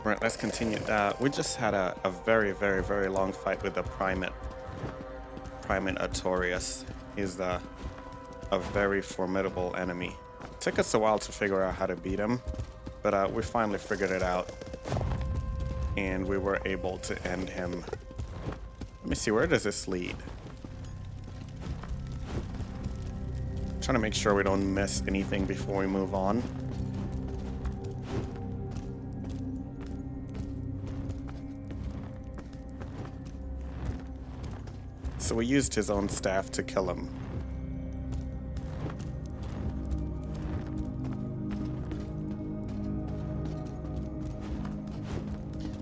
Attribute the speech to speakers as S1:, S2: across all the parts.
S1: Right, let's continue. We just had a very, very, very long fight with the Primate Artorias. He's a very formidable enemy. Took us a while to figure out how to beat him, but we finally figured it out. And we were able to end him. Let me see, where does this lead? Trying to make sure we don't miss anything before we move on. So we used his own staff to kill him.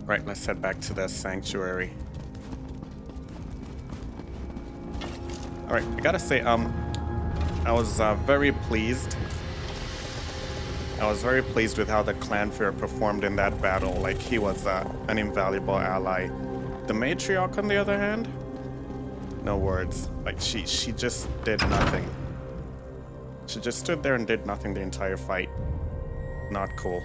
S1: Right, let's head back to the sanctuary. Alright, I gotta say, I was very pleased. I was very pleased with how the Clanfear performed in that battle. Like, he was an invaluable ally. The Matriarch, on the other hand, no words. Like, she just did nothing. She just stood there and did nothing the entire fight. Not cool.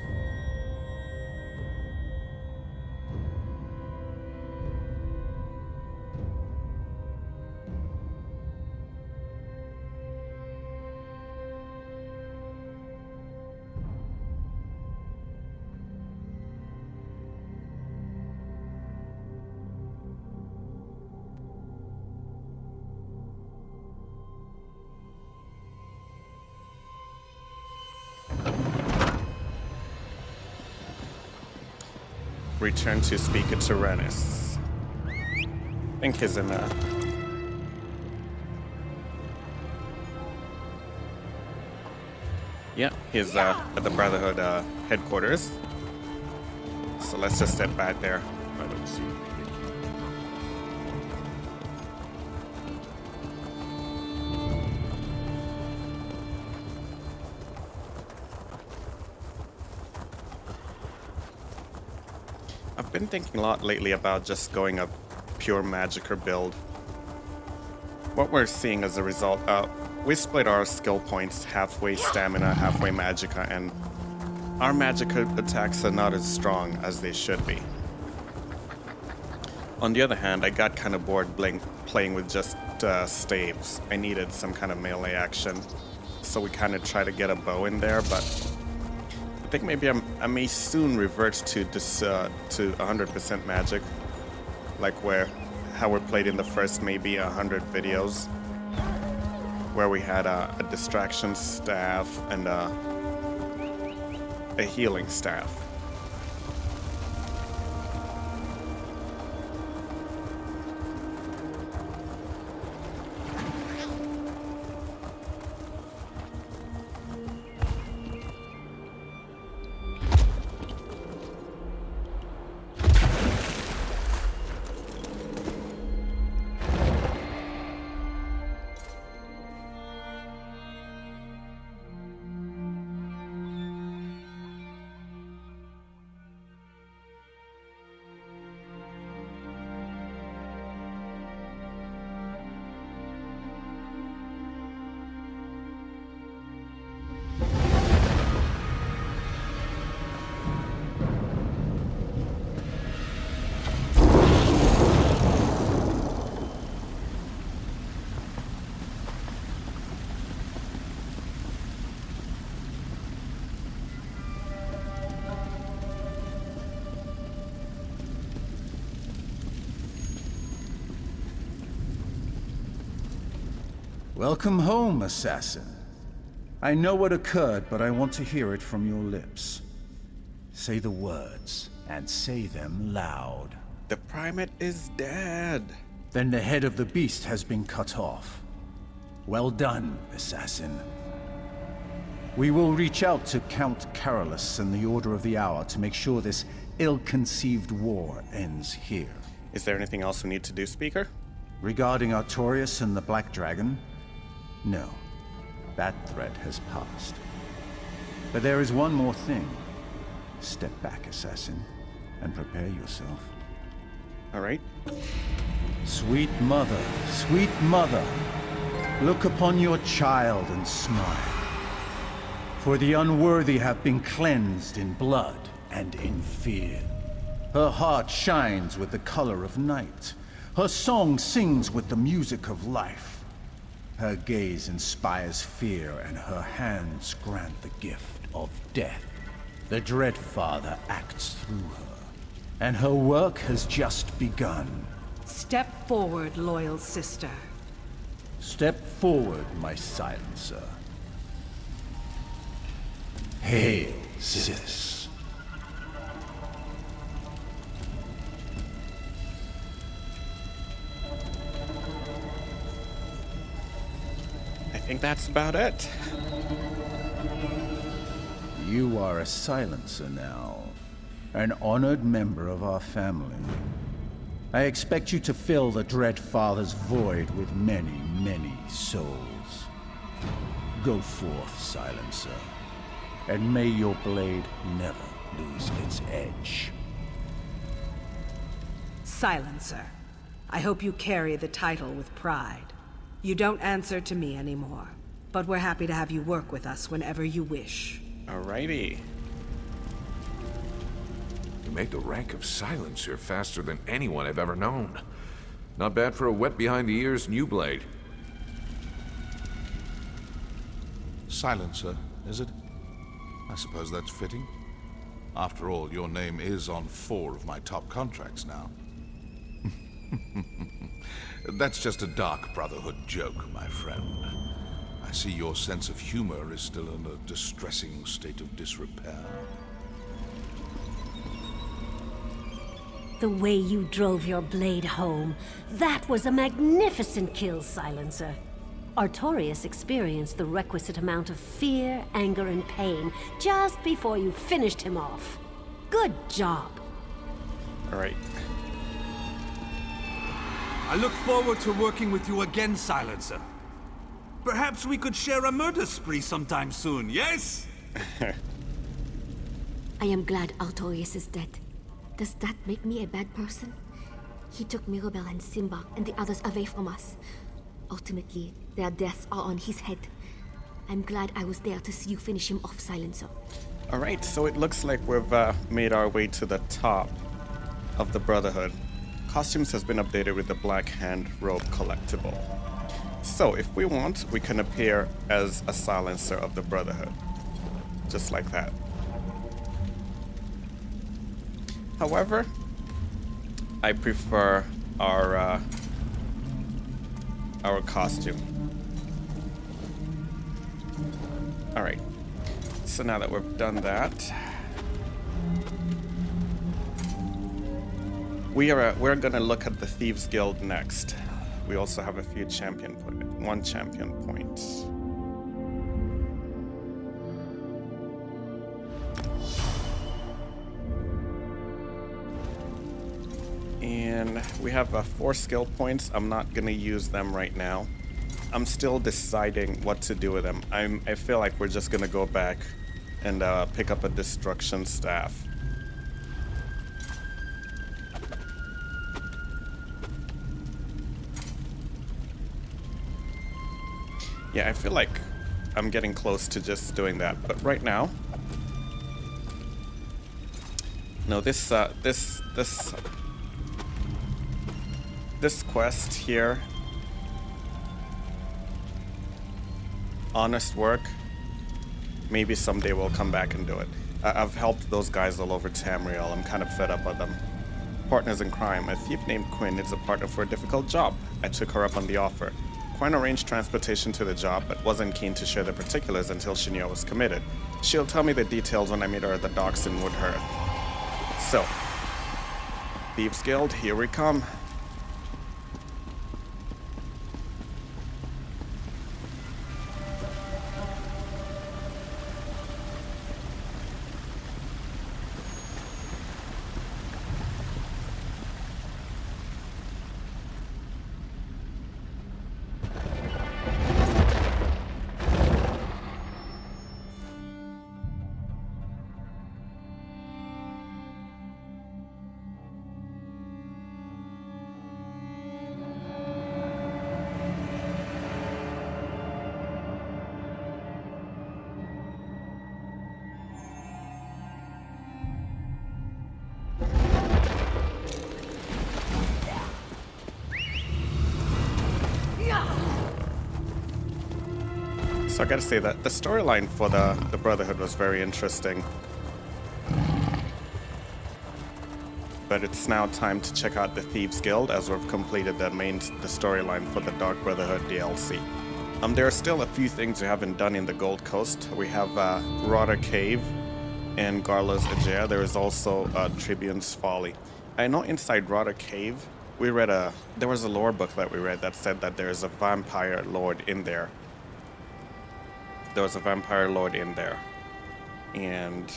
S1: Return to Speaker Tyrannus. I think he's in yeah, he's at the Brotherhood headquarters. So let's just step back there. I don't see. I've been thinking a lot lately about just going a pure Magicka build. What we're seeing as a result, we split our skill points halfway stamina, halfway Magicka, and our Magicka attacks are not as strong as they should be. On the other hand, I got kind of bored playing with just staves. I needed some kind of melee action, so we kind of tried to get a bow in there, but I think maybe I may soon revert to this to 100% magic, like how we played in the first maybe 100 videos, where we had a distraction staff and a healing staff.
S2: Welcome home, assassin. I know what occurred, but I want to hear it from your lips. Say the words, and say them loud.
S1: The Primate is dead.
S2: Then the head of the beast has been cut off. Well done, assassin. We will reach out to Count Carolus and the Order of the Hour to make sure this ill-conceived war ends here.
S1: Is there anything else we need to do, Speaker?
S2: Regarding Artorias and the Black Dragon? No. That threat has passed. But there is one more thing. Step back, assassin, and prepare yourself.
S1: All right.
S2: Sweet mother, look upon your child and smile. For the unworthy have been cleansed in blood and in fear. Her heart shines with the color of night. Her song sings with the music of life. Her gaze inspires fear, and her hands grant the gift of death. The Dread Father acts through her, and her work has just begun.
S3: Step forward, loyal sister.
S2: Step forward, my silencer. Hail, sis.
S1: I think that's about it.
S2: You are a silencer now, an honored member of our family. I expect you to fill the Dread Father's void with many, many souls. Go forth, silencer, and may your blade never lose its edge.
S3: Silencer. I hope you carry the title with pride. You don't answer to me anymore, but we're happy to have you work with us whenever you wish.
S1: Alrighty.
S4: You made the rank of Silencer faster than anyone I've ever known. Not bad for a wet behind the ears new blade.
S5: Silencer, is it? I suppose that's fitting. After all, your name is on 4 of my top contracts now. That's just a dark Brotherhood joke, my friend. I see your sense of humor is still in a distressing state of disrepair.
S6: The way you drove your blade home, that was a magnificent kill, Silencer. Artorius experienced the requisite amount of fear, anger, and pain just before you finished him off. Good job.
S1: Alright.
S7: I look forward to working with you again, Silencer. Perhaps we could share a murder spree sometime soon, yes?
S6: I am glad Artorius is dead. Does that make me a bad person? He took Mirabel and Simba and the others away from us. Ultimately, their deaths are on his head. I'm glad I was there to see you finish him off, Silencer.
S1: Alright, so it looks like we've made our way to the top of the Brotherhood. Costumes has been updated with the Black Hand Robe collectible. So if we want, we can appear as a Silencer of the Brotherhood. Just like that. However, I prefer our costume. Alright. So now that we've done that, we're gonna look at the Thieves Guild next. We also have a few champion point, 1 champion point. And we have 4 skill points. I'm not gonna use them right now. I'm still deciding what to do with them. I feel like we're just gonna go back and pick up a destruction staff. Yeah, I feel like I'm getting close to just doing that, but right now, no, this quest here, honest work, maybe someday we'll come back and do it. I've helped those guys all over Tamriel. I'm kind of fed up with them. Partners in crime. A thief named Quinn needs a partner for a difficult job. I took her up on the offer. Quinn arranged transportation to the job, but wasn't keen to share the particulars until she knew I was committed. She'll tell me the details when I meet her at the docks in Woodhearth. So, Thieves Guild, here we come. So I gotta say that the storyline for the Brotherhood was very interesting. But it's now time to check out the Thieves Guild as we've completed the storyline for the Dark Brotherhood DLC. There are still a few things we haven't done in the Gold Coast. We have Rota Cave and Garla's Aegea. There is also Tribune's Folly. I know inside Rota Cave, there was a lore book that we read that said that there is a vampire lord in there. There was a vampire lord in there. And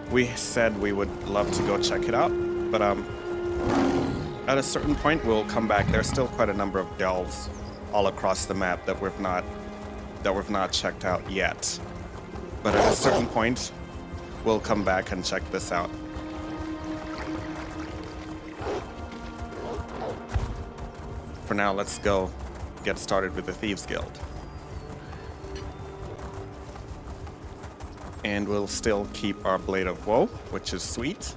S1: we said we would love to go check it out, but at a certain point we'll come back. There's still quite a number of delves all across the map that we've not checked out yet. But at a certain point, we'll come back and check this out. For now, let's go get started with the Thieves Guild. And we'll still keep our Blade of Woe, which is sweet.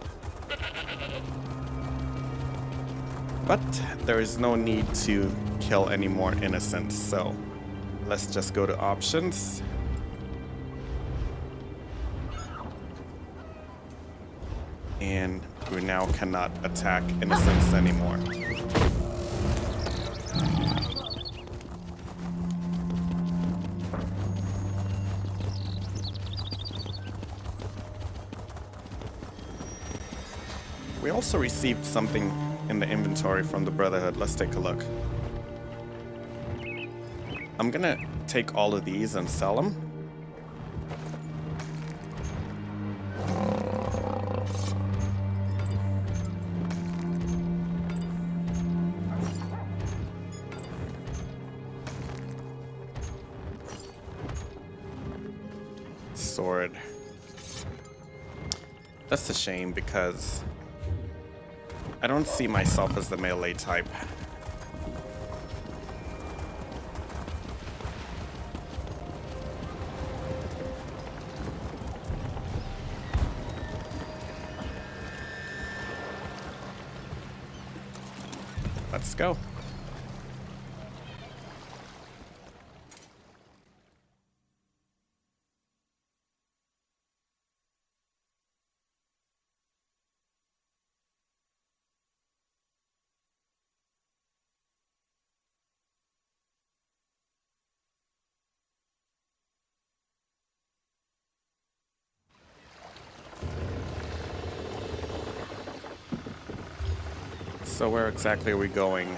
S1: But there is no need to kill any more innocents, so let's just go to options. And we now cannot attack innocents anymore. We also received something in the inventory from the Brotherhood. Let's take a look. I'm gonna take all of these and sell them. Sword. That's a shame because I don't see myself as the melee type. Let's go. So where exactly are we going?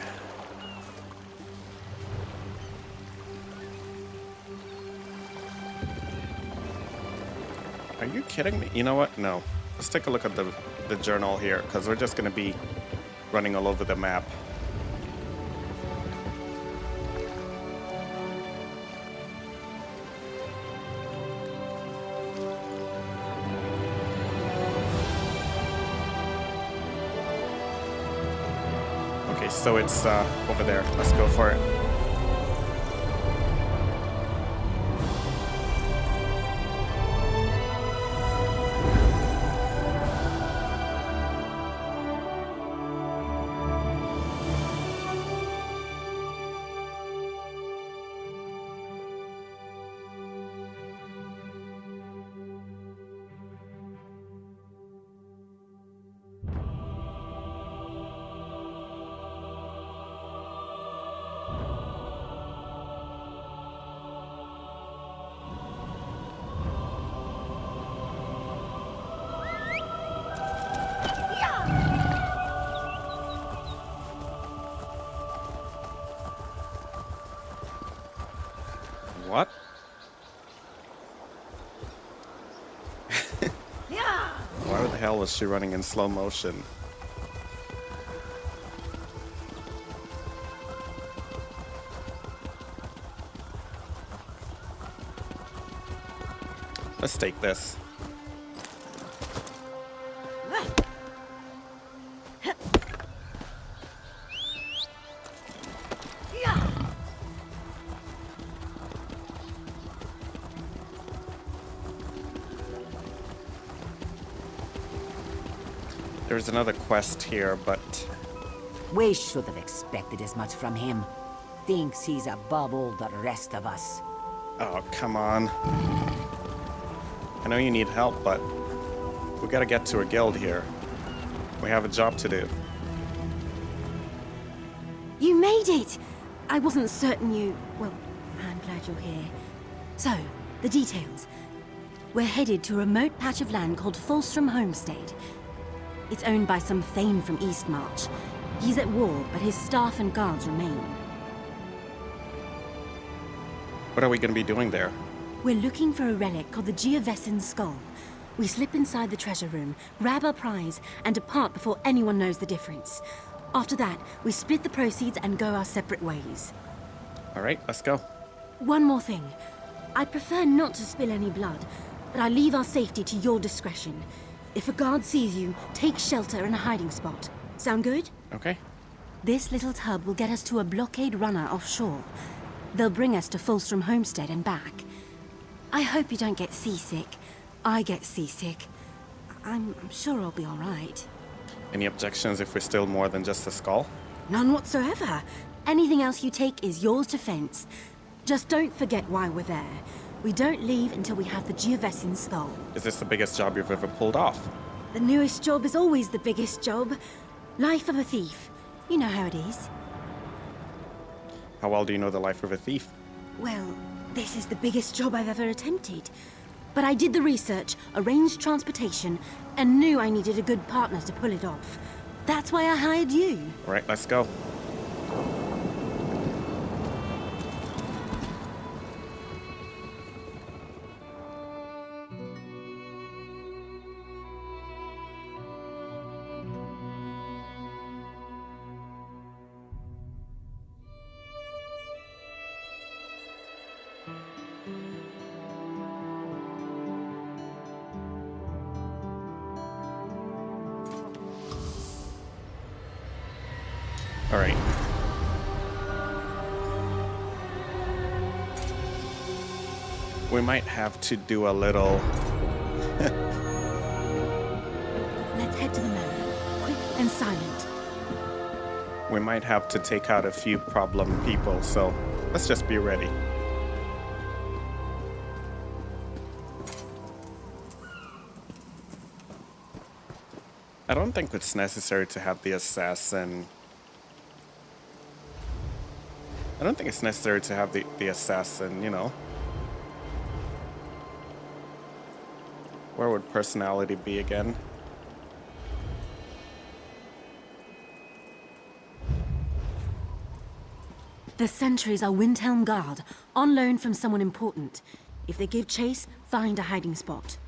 S1: Are you kidding me? You know what? No. Let's take a look at the journal here, because we're just going to be running all over the map. Okay, so it's over there. Let's go for it. What? Why the hell was she running in slow motion? Let's take this. There's another quest here, but
S8: We should have expected as much from him. Thinks he's above all the rest of us.
S1: Oh, come on. I know you need help, but we gotta get to a guild here. We have a job to do.
S8: You made it! I wasn't certain you... Well, I'm glad you're here. So, the details. We're headed to a remote patch of land called Fulstrom Homestead. It's owned by some Thane from Eastmarch. He's at war, but his staff and guards remain.
S1: What are we gonna be doing there?
S8: We're looking for a relic called the Geovessin Skull. We slip inside the treasure room, grab our prize, and depart before anyone knows the difference. After that, we split the proceeds and go our separate ways.
S1: All right, let's go.
S8: One more thing. I'd prefer not to spill any blood, but I leave our safety to your discretion. If a guard sees you, take shelter in a hiding spot. Sound good?
S1: Okay.
S8: This little tub will get us to a blockade runner offshore. They'll bring us to Fulstrom Homestead and back. I hope you don't get seasick. I get seasick. I'm sure I'll be all right.
S1: Any objections if we steal more than just a skull?
S8: None whatsoever. Anything else you take is yours to fence. Just don't forget why we're there. We don't leave until we have the Geovessin Skull.
S1: Is this the biggest job you've ever pulled off?
S8: The newest job is always the biggest job. Life of a thief. You know how it is.
S1: How well do you know the life of a thief?
S8: Well, this is the biggest job I've ever attempted. But I did the research, arranged transportation, and knew I needed a good partner to pull it off. That's why I hired you.
S1: All right, let's go. All right. We might have to do a little...
S8: Let's head to the manor, quick and silent.
S1: We might have to take out a few problem people, so let's just be ready. I don't think it's necessary to have the assassin... I don't think it's necessary to have the assassin, you know. Where would personality be again?
S8: The sentries are Windhelm Guard, on loan from someone important. If they give chase, find a hiding spot.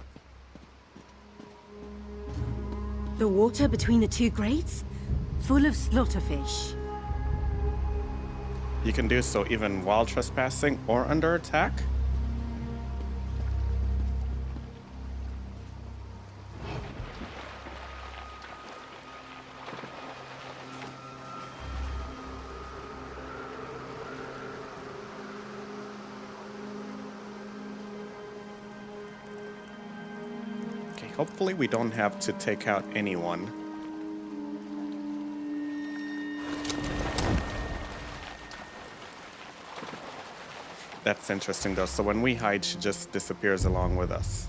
S8: The water between the two grates? Full of slaughterfish.
S1: You can do so even while trespassing or under attack? Okay, hopefully we don't have to take out anyone. That's interesting though, so when we hide, she just disappears along with us.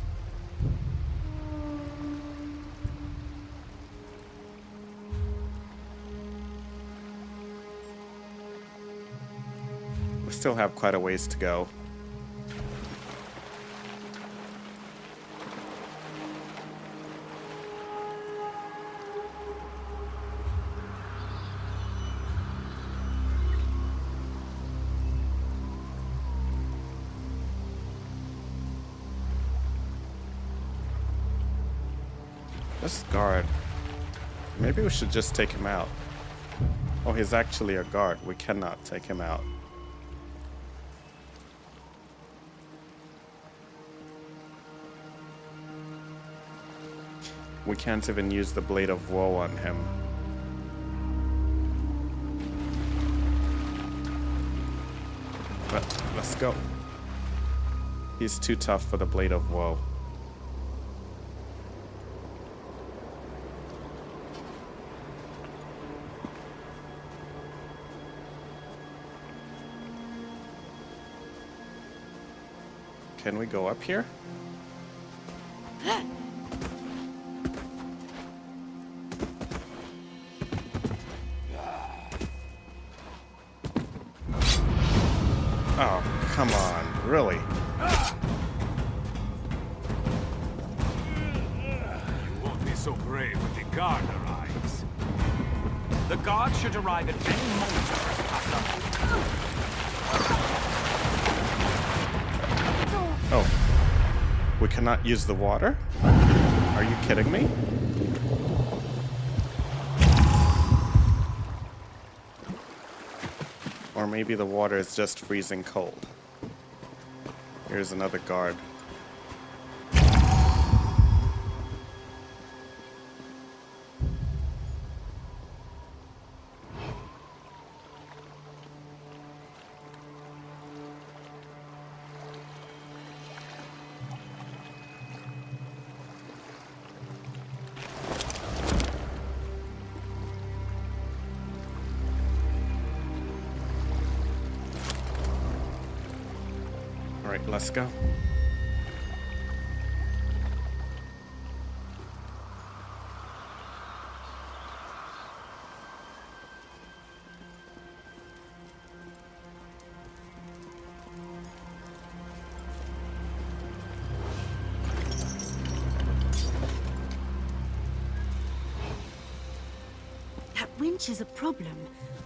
S1: We still have quite a ways to go. This guard. Maybe we should just take him out. Oh, he's actually a guard. We cannot take him out. We can't even use the Blade of Woe on him. But let's go. He's too tough for the Blade of Woe. Can we go up here? Oh, come on, really?
S7: You won't be so brave when the guard arrives. The guard should arrive at any moment, trespasser.
S1: Oh. We cannot use the water? Are you kidding me? Or maybe the water is just freezing cold. Here's another guard. All right, let's go.
S8: That winch is a problem.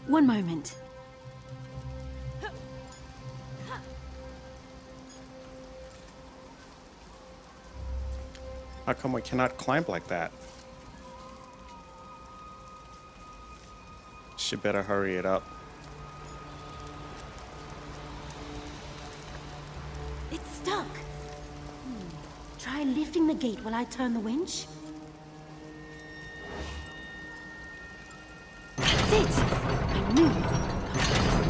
S8: One moment.
S1: How come we cannot climb like that? She better hurry it up.
S8: It's stuck. Try lifting the gate while I turn the winch. That's it! I knew you could come past.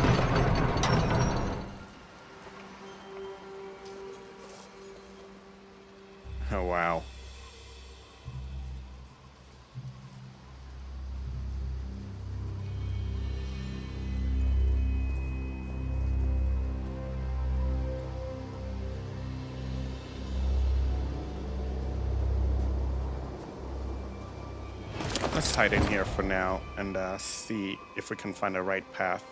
S1: Oh, wow. Let's hide in here for now and see if we can find the right path.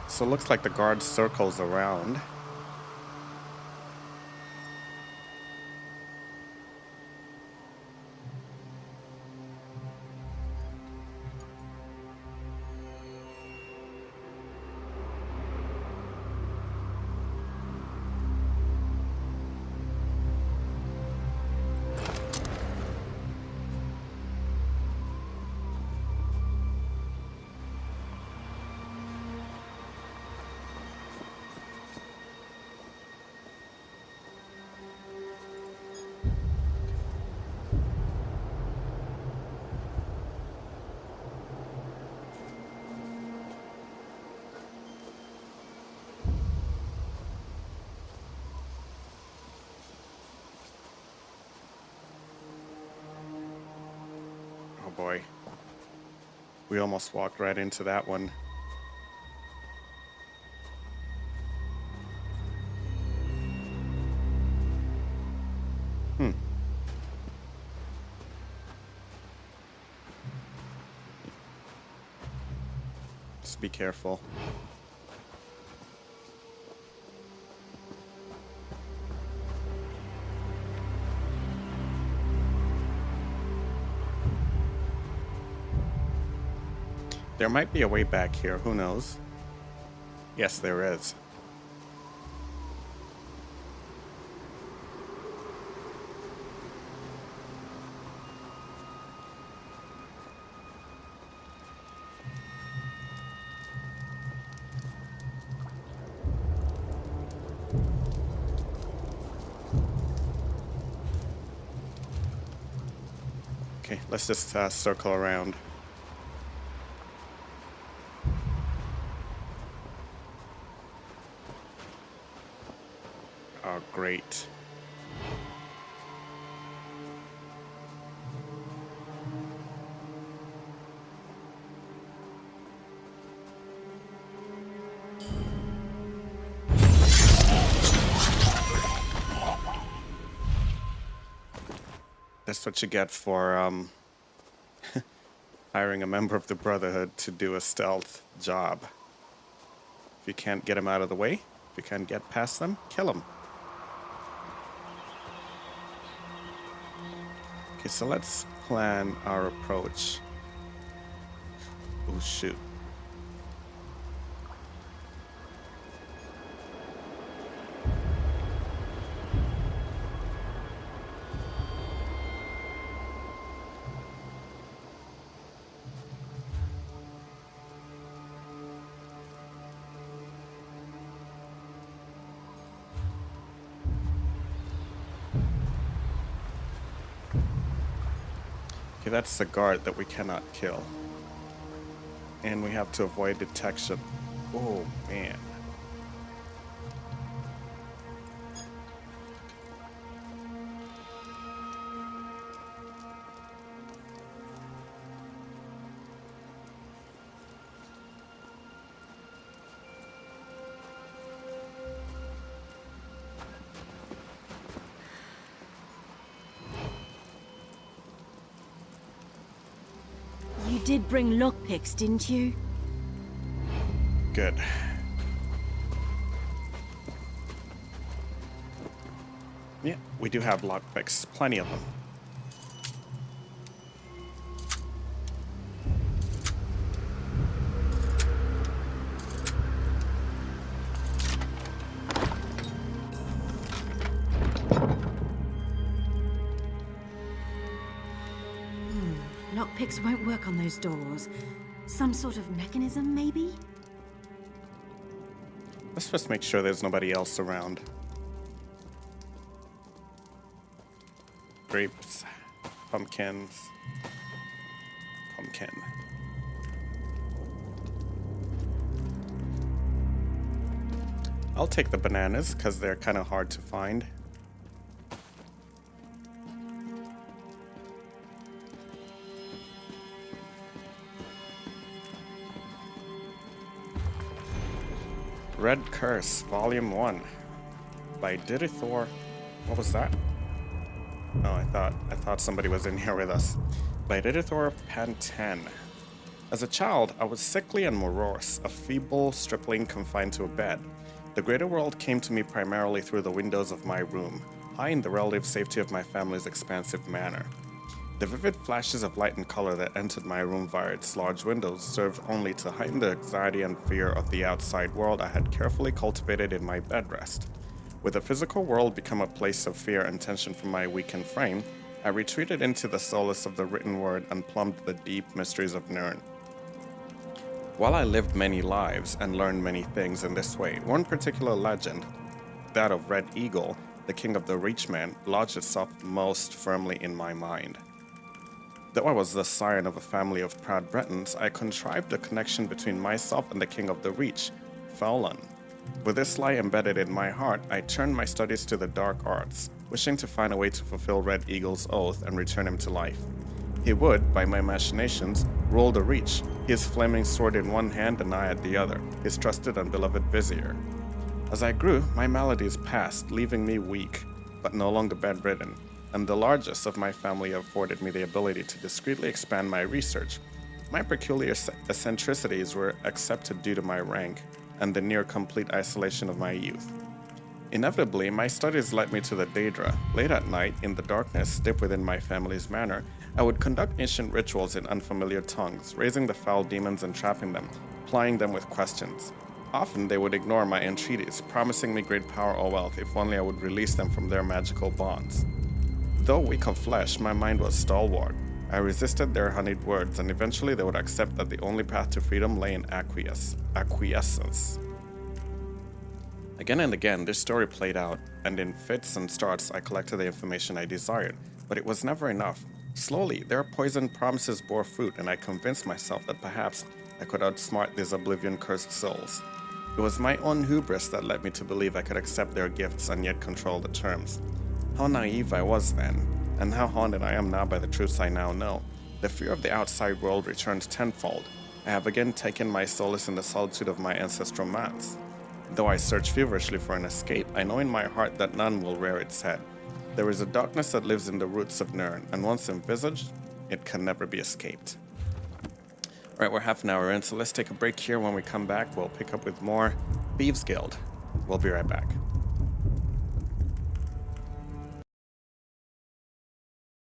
S1: So it looks like the guard circles around. Oh boy. We almost walked right into that one. Just be careful. There might be a way back here, who knows? Yes, there is. Okay, let's just circle around. Oh, great. That's what you get for hiring a member of the Brotherhood to do a stealth job. If you can't get him out of the way, if you can't get past them, kill him. Okay, so let's plan our approach. Oh, shoot. Okay, that's the guard that we cannot kill. And we have to avoid detection. Oh, man.
S8: You did bring lockpicks, didn't you?
S1: Good. Yeah, we do have lockpicks. Plenty of them.
S8: Lockpicks won't work on those doors. Some sort of mechanism, maybe?
S1: Let's just make sure there's nobody else around. Grapes, pumpkins, pumpkin. I'll take the bananas because they're kind of hard to find. Red Curse, Volume 1 by detour. What was that? Oh, I thought somebody was in here with us. By detour Pantan. As a child, I was sickly and morose, a feeble stripling confined to a bed. The greater world came to me primarily through the windows of my room, high in the relative safety of my family's expansive manor. The vivid flashes of light and color that entered my room via its large windows served only to heighten the anxiety and fear of the outside world I had carefully cultivated in my bed rest. With the physical world become a place of fear and tension for my weakened frame, I retreated into the solace of the written word and plumbed the deep mysteries of Nirn. While I lived many lives and learned many things in this way, one particular legend, that of Red Eagle, the king of the Reachman, lodged itself most firmly in my mind. Though I was the scion of a family of proud Bretons, I contrived a connection between myself and the king of the Reach, Faulan. With this lie embedded in my heart, I turned my studies to the dark arts, wishing to find a way to fulfill Red Eagle's oath and return him to life. He would, by my machinations, rule the Reach, his flaming sword in one hand and I at the other, his trusted and beloved vizier. As I grew, my maladies passed, leaving me weak, but no longer bedridden, and the largest of my family afforded me the ability to discreetly expand my research. My peculiar eccentricities were accepted due to my rank and the near-complete isolation of my youth. Inevitably, my studies led me to the Daedra. Late at night, in the darkness, deep within my family's manor, I would conduct ancient rituals in unfamiliar tongues, raising the foul demons and trapping them, plying them with questions. Often they would ignore my entreaties, promising me great power or wealth if only I would release them from their magical bonds. Though weak of flesh, my mind was stalwart. I resisted their honeyed words, and eventually they would accept that the only path to freedom lay in acquiescence. Again and again, this story played out, and in fits and starts I collected the information I desired, but it was never enough. Slowly, their poisoned promises bore fruit, and I convinced myself that perhaps I could outsmart these oblivion-cursed souls. It was my own hubris that led me to believe I could accept their gifts and yet control the terms. How naive I was then, and how haunted I am now by the truths I now know. The fear of the outside world returns tenfold. I have again taken my solace in the solitude of my ancestral mats. Though I search feverishly for an escape, I know in my heart that none will rear its head. There is a darkness that lives in the roots of Nirn, and once envisaged, it can never be escaped. All right, we're half an hour in, so let's take a break here. When we come back, we'll pick up with more Thieves Guild. We'll be right back.